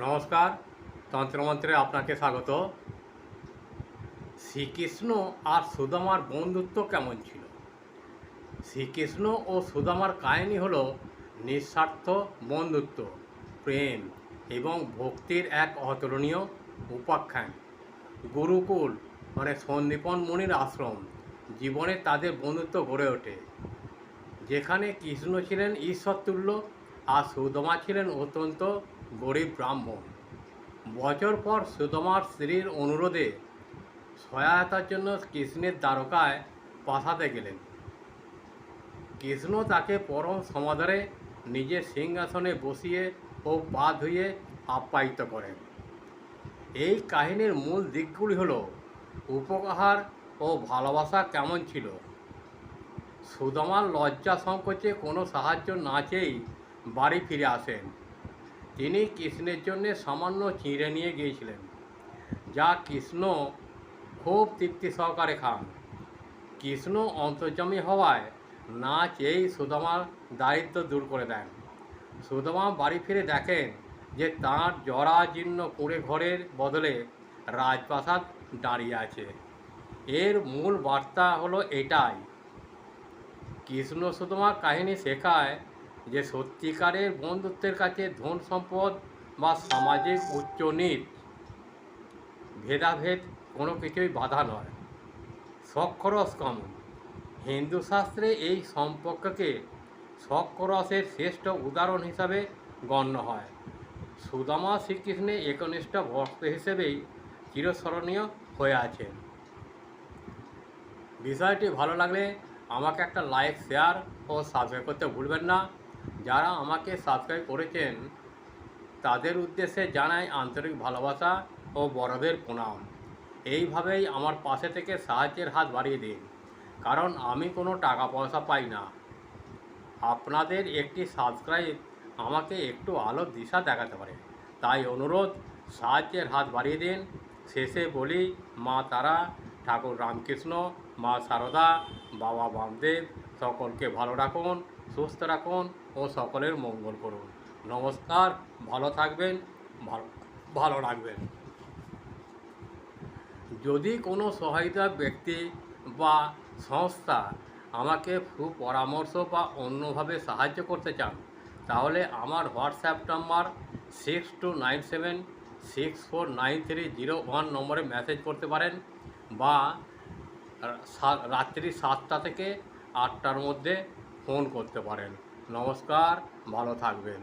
নমস্কার, তন্ত্রমন্ত্রে আপনাকে স্বাগত। শ্রীকৃষ্ণ আর সুদামার বন্ধুত্ব কেমন ছিল? শ্রীকৃষ্ণ ও সুদামার কাহিনী হলো নিঃস্বার্থ বন্ধুত্ব, প্রেম এবং ভক্তির এক অতুলনীয় উপাখ্যান। গুরুকুল সন্দীপন মুনির আশ্রম জীবনে তাদের বন্ধুত্ব গড়ে ওঠে, যেখানে কৃষ্ণ ছিলেন ঈশ্বরতুল্য আর সুদামা ছিলেন অত্যন্ত গরিব ব্রাহ্মণ। বছর পর সুদামার স্ত্রীর অনুরোধে সহায়তার জন্য কৃষ্ণের দ্বারকায় প্রাসাদে গেলেন। কৃষ্ণ তাকে পরম সমাদরে নিজের সিংহাসনে বসিয়ে ও পা ধুয়ে আপ্যায়িত করেন। এই কাহিনীর মূল দিকগুলি হল উপহার ও ভালোবাসা কেমন ছিল। সুদামার লজ্জা সংকোচে কোনো সাহায্য না চেয়েই বাড়ি ফিরে আসেন। তিনি কৃষ্ণের জন্য সামান্য চিঁড়ে নিয়ে গিয়েছিলেন, যা কৃষ্ণ খুব তৃপ্তি সহকারে খান। কৃষ্ণ অন্তর্যামী হওয়ায় না চেয়েই সুদামার দারিদ্র্য দূর করে দেন। সুদামা বাড়ি ফিরে দেখেন যে তাঁর জরাজীর্ণ কুঁড়ে ঘরের বদলে রাজপ্রাসাদ দাঁড়িয়ে আছে। এর মূল বার্তা হলো এটাই, কৃষ্ণ সুদামার কাহিনী শেখায় যে সত্যিকারের বন্ধুত্বের কাছে ধন সম্পদ বা সামাজিক উচ্চ নীচ ভেদাভেদ কোনো কিছুই বাধা নয়। সক্ষরস কমন, হিন্দু শাস্ত্রে এই সম্পর্ককে সক্ষরসের শ্রেষ্ঠ উদাহরণ হিসাবে গণ্য হয়। সুদামা শ্রীকৃষ্ণের একনিষ্ঠ ভক্ত হিসেবেই চিরস্মরণীয় হয়ে আছেন। বিষয়টি ভালো লাগলে আমাকে একটা লাইক, শেয়ার ও সাবস্ক্রাইব করতে ভুলবেন না। যারা আমাকে সাবস্ক্রাইব করেছেন তাদের উদ্দেশ্যে জানাই আন্তরিক ভালোবাসা ও বড়দের প্রণাম। এইভাবেই আমার পাশে থেকে সাহায্যের হাত বাড়িয়ে দিন, কারণ আমি কোনো টাকা পয়সা পাই না। আপনাদের একটি সাবস্ক্রাইব আমাকে একটু আলোর দিশা দেখাতে পারে, তাই অনুরোধ, সাহায্যের হাত বাড়িয়ে দিন। শেষে বলি, মা তারা, ঠাকুর রামকৃষ্ণ, মা সারদা, বাবা বামদেব সকলকে ভালো রাখুন, সুস্থ রাখুন ও সকলের মঙ্গল করুন। নমস্কার, ভালো থাকবেন, ভালো রাখবেন। যদি কোনো সহায়তা ব্যক্তি বা সংস্থা আমাকে সুপরামর্শ বা অন্যভাবে সাহায্য করতে চান, তাহলে আমার হোয়াটসঅ্যাপ নাম্বার 6297649301 নম্বরে মেসেজ করতে পারেন, বা রাত্রি 7টা থেকে 8টার মধ্যে ফোন করতে পারেন। নমস্কার, ভালো থাকবেন।